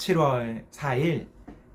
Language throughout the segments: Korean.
7월 4일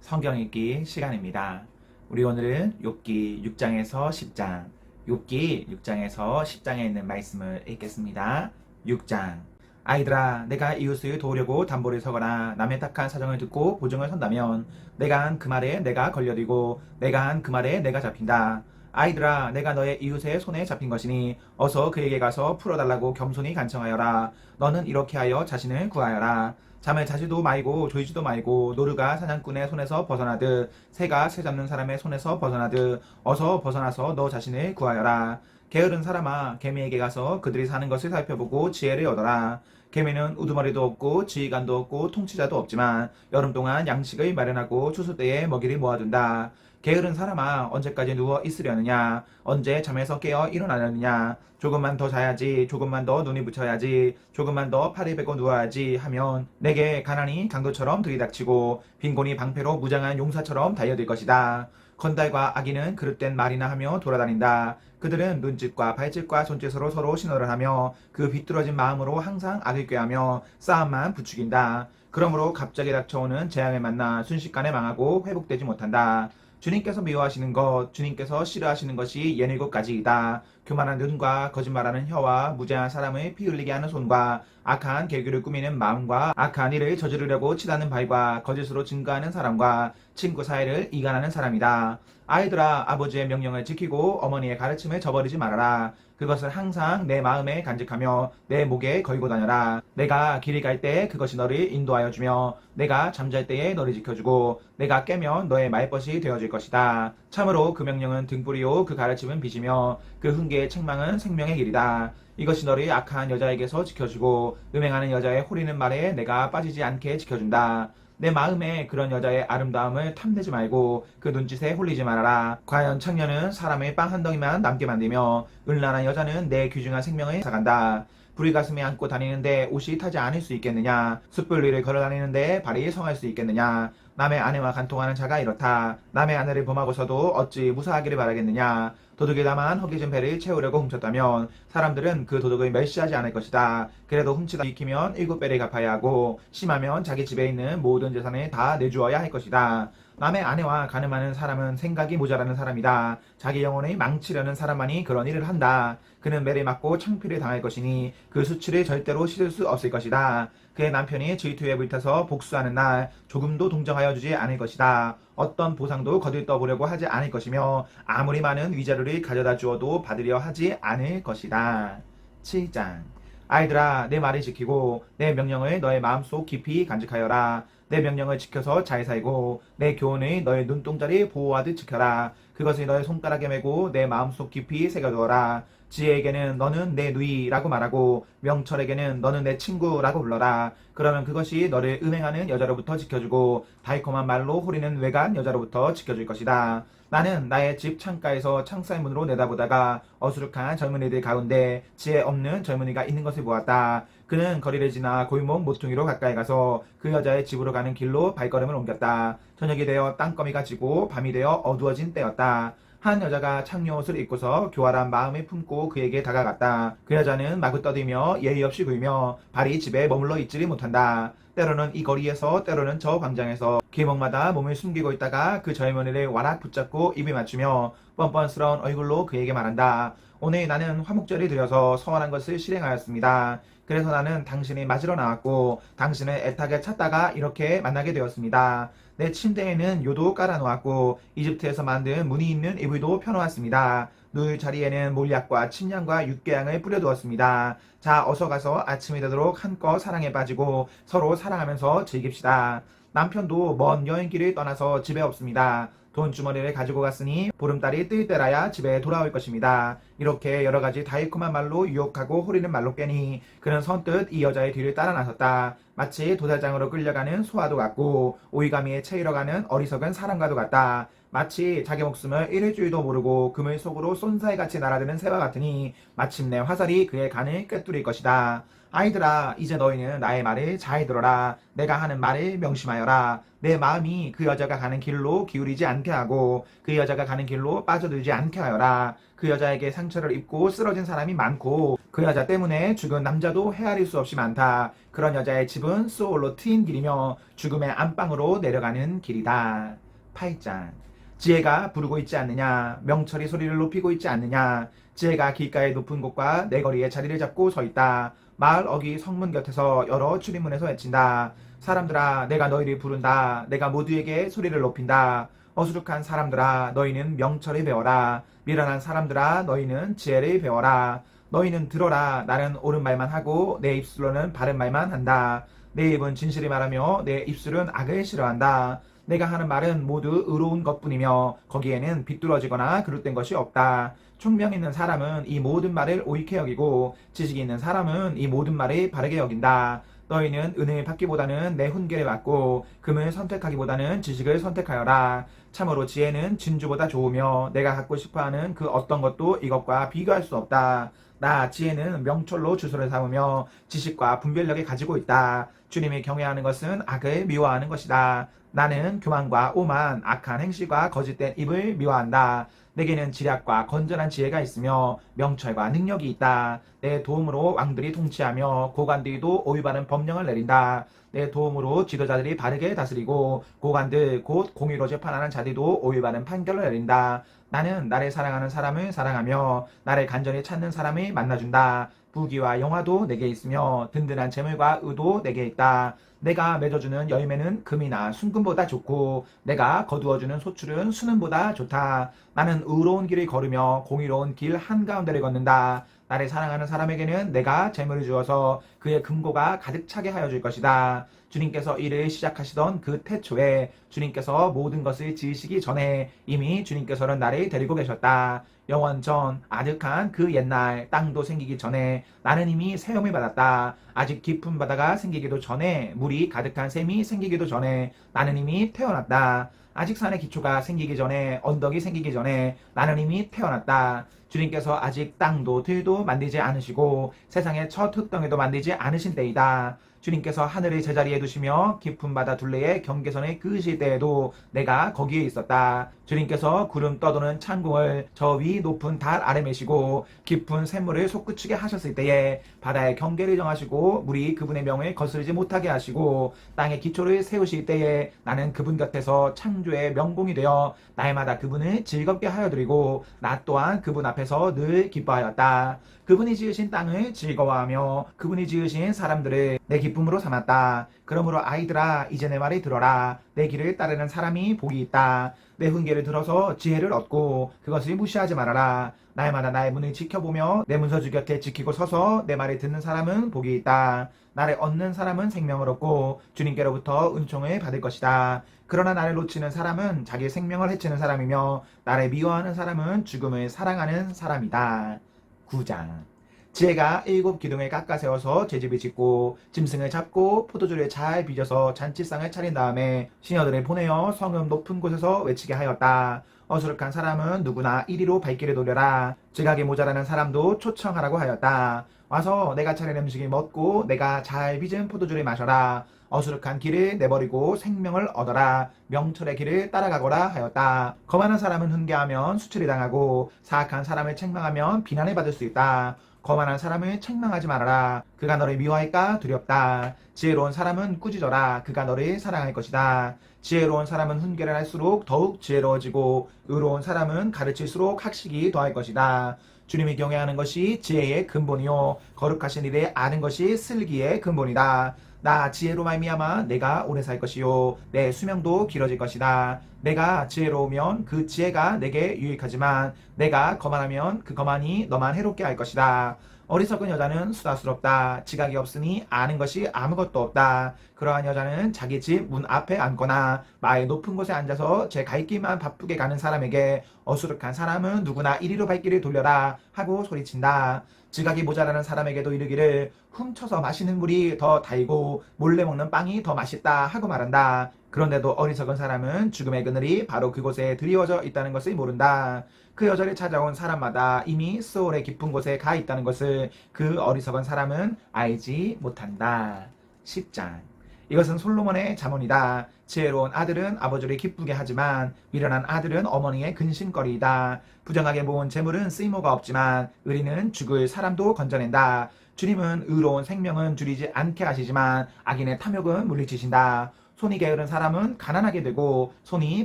성경 읽기 시간입니다. 우리 오늘은 욥기 6장에서 10장, 욥기 6장에서 10장에 있는 말씀을 읽겠습니다. 6장. 아이들아, 내가 이웃을 도우려고 담보를 서거나 남의 딱한 사정을 듣고 보증을 선다면 내가 한 그 말에 내가 걸려들고 내가 한 그 말에 내가 잡힌다. 아이들아, 내가 너의 이웃의 손에 잡힌 것이니 어서 그에게 가서 풀어달라고 겸손히 간청하여라. 너는 이렇게 하여 자신을 구하여라. 잠을 자지도 말고 졸지도 말고 노루가 사냥꾼의 손에서 벗어나듯 새가 새 잡는 사람의 손에서 벗어나듯 어서 벗어나서 너 자신을 구하여라. 게으른 사람아, 개미에게 가서 그들이 사는 것을 살펴보고 지혜를 얻어라. 개미는 우두머리도 없고 지휘관도 없고 통치자도 없지만 여름 동안 양식을 마련하고 추수 때에 먹이를 모아둔다. 게으른 사람아, 언제까지 누워 있으려느냐? 언제 잠에서 깨어 일어나려느냐? 조금만 더 자야지, 조금만 더 눈이 부쳐야지, 조금만 더 팔을 베고 누워야지 하면 내게 가난이 강도처럼 들이닥치고 빈곤이 방패로 무장한 용사처럼 달려들 것이다. 건달과 아기는 그릇된 말이나 하며 돌아다닌다. 그들은 눈짓과 발짓과 손짓으로 서로 신호를 하며 그 비뚤어진 마음으로 항상 악을 꾀하며 싸움만 부추긴다. 그러므로 갑자기 닥쳐오는 재앙을 만나 순식간에 망하고 회복되지 못한다. 주님께서 미워하시는 것, 주님께서 싫어하시는 것이 연 7가지이다. 교만한 눈과 거짓말하는 혀와 무죄한 사람을 피 흘리게 하는 손과 악한 계교를 꾸미는 마음과 악한 일을 저지르려고 치닫는 발과 거짓으로 증거하는 사람과 친구 사이를 이간하는 사람이다. 아이들아, 아버지의 명령을 지키고 어머니의 가르침을 저버리지 말아라. 그것을 항상 내 마음에 간직하며 내 목에 걸고 다녀라. 내가 길이 갈 때 그것이 너를 인도하여 주며 내가 잠잘 때에 너를 지켜주고 내가 깨면 너의 말벗이 되어줄 것이다. 참으로 그 명령은 등불이요 그 가르침은 빛이며 그 훈계의 책망은 생명의 길이다. 이것이 너를 악한 여자에게서 지켜주고 음행하는 여자의 호리는 말에 내가 빠지지 않게 지켜준다. 내 마음에 그런 여자의 아름다움을 탐내지 말고 그 눈짓에 홀리지 말아라. 과연 청년은 사람의 빵 한 덩이만 남게 만들며 음란한 여자는 내 귀중한 생명을 앗아간다. 불이 가슴에 안고 다니는데 옷이 타지 않을 수 있겠느냐? 숯불 위를 걸어 다니는데 발이 성할 수 있겠느냐? 남의 아내와 간통하는 자가 이렇다. 남의 아내를 범하고서도 어찌 무사하기를 바라겠느냐? 도둑이 다만 허기진 배를 채우려고 훔쳤다면 사람들은 그 도둑을 멸시하지 않을 것이다. 그래도 훔치다 익히면 7배를 갚아야 하고 심하면 자기 집에 있는 모든 재산을 다 내주어야 할 것이다. 남의 아내와 가늠하는 사람은 생각이 모자라는 사람이다. 자기 영혼을 망치려는 사람만이 그런 일을 한다. 그는 매를 맞고 창피를 당할 것이니 그 수치를 절대로 씻을 수 없을 것이다. 그의 남편이 질투에 불타서 복수하는 날 조금도 동정하여 주지 않을 것이다. 어떤 보상도 거들떠보려고 하지 않을 것이며 아무리 많은 위자료를 가져다 주어도 받으려 하지 않을 것이다. 7장. 아이들아, 내 말을 지키고 내 명령을 너의 마음속 깊이 간직하여라. 내 명령을 지켜서 잘 살고 내 교훈을 너의 눈동자를 보호하듯 지켜라. 그것을 너의 손가락에 메고 내 마음속 깊이 새겨두어라. 지혜에게는 너는 내 누이라고 말하고 명철에게는 너는 내 친구라고 불러라. 그러면 그것이 너를 음행하는 여자로부터 지켜주고 달콤한 말로 호리는 외간 여자로부터 지켜줄 것이다. 나는 나의 집 창가에서 창살문으로 내다보다가 어수룩한 젊은이들 가운데 지혜 없는 젊은이가 있는 것을 보았다. 그는 거리를 지나 골목 모퉁이로 가까이 가서 그 여자의 집으로 가는 길로 발걸음을 옮겼다. 저녁이 되어 땅거미가 지고 밤이 되어 어두워진 때였다. 한 여자가 창녀옷을 입고서 교활한 마음을 품고 그에게 다가갔다. 그 여자는 마구 떠들며 예의 없이 굴며 발이 집에 머물러 있지를 못한다. 때로는 이 거리에서 때로는 저 광장에서 길목마다 몸을 숨기고 있다가 그 젊은이를 와락 붙잡고 입에 맞추며 뻔뻔스러운 얼굴로 그에게 말한다. 오늘 나는 화목제를 드려서 서원한 것을 실행하였습니다. 그래서 나는 당신을 맞으러 나왔고 당신을 애타게 찾다가 이렇게 만나게 되었습니다. 내 침대에는 요도 깔아놓았고 이집트에서 만든 무늬 있는 이불도 펴놓았습니다. 누울 자리에는 몰약과 침향과 육개향을 뿌려두었습니다. 자, 어서 가서 아침이 되도록 한껏 사랑에 빠지고 서로 사랑하면서 즐깁시다. 남편도 먼 여행길을 떠나서 집에 없습니다. 돈주머니를 가지고 갔으니 보름달이 뜰 때라야 집에 돌아올 것입니다. 이렇게 여러가지 달콤한 말로 유혹하고 호리는 말로 깨니 그는 선뜻 이 여자의 뒤를 따라 나섰다. 마치 도살장으로 끌려가는 소와도 같고 오이가미에 채이러 가는 어리석은 사람과도 같다. 마치 자기 목숨을 잃을 줄도 모르고 그물 속으로 쏜살같이 날아드는 새와 같으니 마침내 화살이 그의 간을 꿰뚫릴 것이다. 아이들아, 이제 너희는 나의 말을 잘 들어라. 내가 하는 말을 명심하여라. 내 마음이 그 여자가 가는 길로 기울이지 않게 하고 그 여자가 가는 길로 빠져들지 않게 하여라. 그 여자에게 상처를 입고 쓰러진 사람이 많고 그 여자 때문에 죽은 남자도 헤아릴 수 없이 많다. 그런 여자의 집은 소홀로 트인 길이며 죽음의 안방으로 내려가는 길이다. 8장. 지혜가 부르고 있지 않느냐? 명철이 소리를 높이고 있지 않느냐? 지혜가 길가의 높은 곳과 내거리에 자리를 잡고 서 있다. 마을 어귀 성문 곁에서 여러 출입문에서 외친다. 사람들아, 내가 너희를 부른다. 내가 모두에게 소리를 높인다. 어수룩한 사람들아, 너희는 명철을 배워라. 미련한 사람들아, 너희는 지혜를 배워라. 너희는 들어라. 나는 옳은 말만 하고 내 입술로는 바른 말만 한다. 내 입은 진실을 말하며 내 입술은 악을 싫어한다. 내가 하는 말은 모두 의로운 것뿐이며 거기에는 비뚤어지거나 그릇된 것이 없다. 총명 있는 사람은 이 모든 말을 옳게 여기고 지식이 있는 사람은 이 모든 말을 바르게 여긴다. 너희는 은혜를 받기보다는 내 훈계를 받고 금을 선택하기보다는 지식을 선택하여라. 참으로 지혜는 진주보다 좋으며 내가 갖고 싶어하는 그 어떤 것도 이것과 비교할 수 없다. 나 지혜는 명철로 주소를 삼으며 지식과 분별력을 가지고 있다. 주님이 경외하는 것은 악을 미워하는 것이다. 나는 교만과 오만, 악한 행실과 거짓된 입을 미워한다. 내게는 지략과 건전한 지혜가 있으며 명철과 능력이 있다. 내 도움으로 왕들이 통치하며 고관들도 올바른 법령을 내린다. 내 도움으로 지도자들이 바르게 다스리고 고관들 곧 공의로 재판하는 자들도 올바른 판결을 내린다. 나는 나를 사랑하는 사람을 사랑하며 나를 간절히 찾는 사람을 만나준다. 부귀와 영화도 내게 있으며 든든한 재물과 의도 내게 있다. 내가 맺어주는 열매는 금이나 순금보다 좋고 내가 거두어주는 소출은 수능보다 좋다. 나는 의로운 길을 걸으며 공의로운 길 한가운데를 걷는다. 나를 사랑하는 사람에게는 내가 재물을 주어서 그의 금고가 가득 차게 하여 줄 것이다. 주님께서 일을 시작하시던 그 태초에 주님께서 모든 것을 지으시기 전에 이미 주님께서는 나를 데리고 계셨다. 영원 전 아득한 그 옛날 땅도 생기기 전에 나는 이미 세움을 받았다. 아직 깊은 바다가 생기기도 전에 물이 가득한 샘이 생기기도 전에 나는 이미 태어났다. 아직 산의 기초가 생기기 전에 언덕이 생기기 전에 나는 이미 태어났다. 주님께서 아직 땅도 들도 만들지 않으시고 세상의 첫 흙덩이도 만들지 않으신 때이다. 주님께서 하늘을 제자리에 두시며 깊은 바다 둘레에 경계선을 그으실 때에도 내가 거기에 있었다. 주님께서 구름 떠도는 창공을 저 위 높은 달 아래 메시고 깊은 샘물을 솟구치게 하셨을 때에 바다의 경계를 정하시고 물이 그분의 명을 거스르지 못하게 하시고 땅의 기초를 세우실 때에 나는 그분 곁에서 창조의 명공이 되어 날마다 그분을 즐겁게 하여 드리고 나 또한 그분 앞에서 늘 기뻐하였다. 그분이 지으신 땅을 즐거워하며 그분이 지으신 사람들을 내 기쁨으로 삼았다. 그러므로 아이들아, 이제 내 말을 들어라. 내 길을 따르는 사람이 복이 있다. 내 훈계를 들어서 지혜를 얻고 그것을 무시하지 말아라. 날마다 나의 문을 지켜보며 내 문서주 곁에 지키고 서서 내 말을 듣는 사람은 복이 있다. 나를 얻는 사람은 생명을 얻고 주님께로부터 은총을 받을 것이다. 그러나 나를 놓치는 사람은 자기 생명을 해치는 사람이며 나를 미워하는 사람은 죽음을 사랑하는 사람이다. 9장. 지혜가 7 기둥을 깎아 세워서 제집을 짓고 짐승을 잡고 포도주를 잘 빚어서 잔치상을 차린 다음에 시녀들을 보내어 성읍 높은 곳에서 외치게 하였다. 어수룩한 사람은 누구나 이리로 발길을 돌려라. 지각이 모자라는 사람도 초청하라고 하였다. 와서 내가 차린 음식을 먹고 내가 잘 빚은 포도주를 마셔라. 어수룩한 길을 내버리고 생명을 얻어라. 명철의 길을 따라가거라 하였다. 거만한 사람은 훈계하면 수치를 당하고 사악한 사람을 책망하면 비난을 받을 수 있다. 거만한 사람을 책망하지 말아라. 그가 너를 미워할까 두렵다. 지혜로운 사람은 꾸짖어라. 그가 너를 사랑할 것이다. 지혜로운 사람은 훈계를 할수록 더욱 지혜로워지고 의로운 사람은 가르칠수록 학식이 더할 것이다. 주님이 경외하는 것이 지혜의 근본이요 거룩하신 일에 아는 것이 슬기의 근본이다. 나 지혜로 말미암아 내가 오래 살 것이요 내 수명도 길어질 것이다. 내가 지혜로우면 그 지혜가 내게 유익하지만 내가 거만하면 그 거만이 너만 해롭게 할 것이다. 어리석은 여자는 수다스럽다. 지각이 없으니 아는 것이 아무것도 없다. 그러한 여자는 자기 집 문 앞에 앉거나 마을 높은 곳에 앉아서 제 갈 길만 바쁘게 가는 사람에게 어수룩한 사람은 누구나 이리로 발길을 돌려라 하고 소리친다. 지각이 모자라는 사람에게도 이르기를 훔쳐서 마시는 물이 더 달고 몰래 먹는 빵이 더 맛있다 하고 말한다. 그런데도 어리석은 사람은 죽음의 그늘이 바로 그곳에 드리워져 있다는 것을 모른다. 그 여자를 찾아온 사람마다 이미 스올의 깊은 곳에 가 있다는 것을 그 어리석은 사람은 알지 못한다. 10장. 이것은 솔로몬의 잠언이다. 지혜로운 아들은 아버지를 기쁘게 하지만 미련한 아들은 어머니의 근심거리이다. 부정하게 모은 재물은 쓰임호가 없지만 의리는 죽을 사람도 건져낸다. 주님은 의로운 생명은 줄이지 않게 하시지만 악인의 탐욕은 물리치신다. 손이 게으른 사람은 가난하게 되고 손이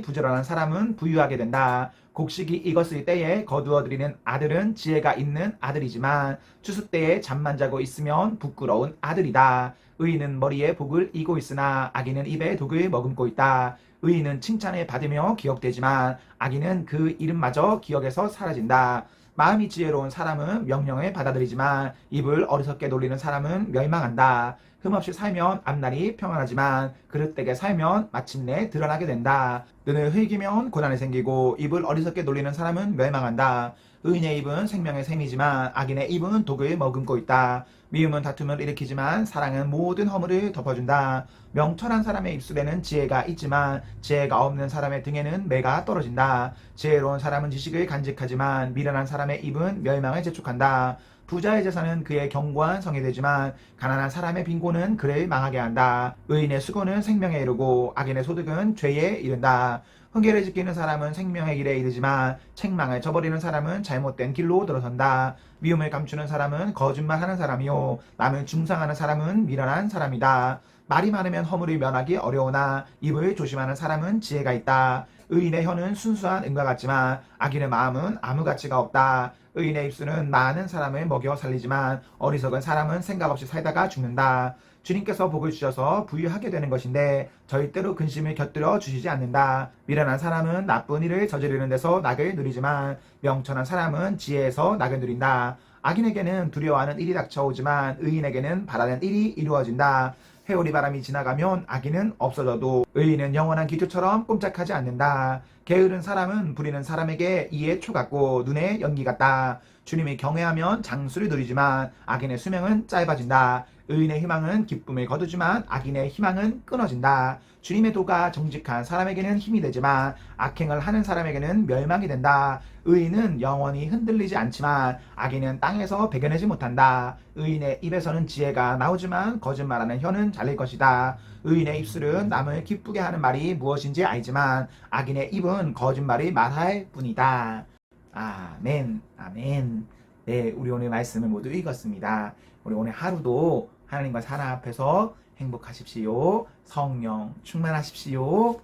부지런한 사람은 부유하게 된다. 곡식이 익었을 때에 거두어들이는 아들은 지혜가 있는 아들이지만 추수 때에 잠만 자고 있으면 부끄러운 아들이다. 의인은 머리에 복을 이고 있으나 악인은 입에 독을 머금고 있다. 의인은 칭찬을 받으며 기억되지만 악인은 그 이름마저 기억에서 사라진다. 마음이 지혜로운 사람은 명령을 받아들이지만 입을 어리석게 놀리는 사람은 멸망한다. 흠없이 살면 앞날이 평안하지만 그릇되게 살면 마침내 드러나게 된다. 눈을 흘기면 고난이 생기고 입을 어리석게 놀리는 사람은 멸망한다. 의인의 입은 생명의 샘이지만 악인의 입은 독을 머금고 있다. 미움은 다툼을 일으키지만 사랑은 모든 허물을 덮어준다. 명철한 사람의 입술에는 지혜가 있지만 지혜가 없는 사람의 등에는 매가 떨어진다. 지혜로운 사람은 지식을 간직하지만 미련한 사람의 입은 멸망을 재촉한다. 부자의 재산은 그의 견고한 성이 되지만 가난한 사람의 빈곤은 그를 망하게 한다. 의인의 수고는 생명에 이르고 악인의 소득은 죄에 이른다. 훈계를 지키는 사람은 생명의 길에 이르지만 책망을 저버리는 사람은 잘못된 길로 들어선다. 미움을 감추는 사람은 거짓말하는 사람이요 남을 중상하는 사람은 미련한 사람이다. 말이 많으면 허물을 면하기 어려우나 입을 조심하는 사람은 지혜가 있다. 의인의 혀는 순수한 은과 같지만 악인의 마음은 아무 가치가 없다. 의인의 입술은 많은 사람을 먹여 살리지만 어리석은 사람은 생각 없이 살다가 죽는다. 주님께서 복을 주셔서 부유하게 되는 것인데 절대로 근심을 곁들여 주시지 않는다. 미련한 사람은 나쁜 일을 저지르는 데서 낙을 누리지만 명철한 사람은 지혜에서 낙을 누린다. 악인에게는 두려워하는 일이 닥쳐오지만 의인에게는 바라는 일이 이루어진다. 회오리 바람이 지나가면 악인은 없어져도 의인은 영원한 기초처럼 꼼짝하지 않는다. 게으른 사람은 부리는 사람에게 이에 초 같고 눈에 연기 같다. 주님이 경외하면 장수를 누리지만 악인의 수명은 짧아진다. 의인의 희망은 기쁨을 거두지만 악인의 희망은 끊어진다. 주님의 도가 정직한 사람에게는 힘이 되지만 악행을 하는 사람에게는 멸망이 된다. 의인은 영원히 흔들리지 않지만 악인은 땅에서 배겨내지 못한다. 의인의 입에서는 지혜가 나오지만 거짓말하는 혀는 잘릴 것이다. 의인의 입술은 남을 기쁘게 하는 말이 무엇인지 알지만 악인의 입은 거짓말을 말할 뿐이다. 아멘, 아멘. 네, 우리 오늘 말씀을 모두 읽었습니다. 우리 오늘 하루도 하나님과 사랑 앞에서 행복하십시오. 성령 충만하십시오.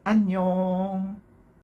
안녕.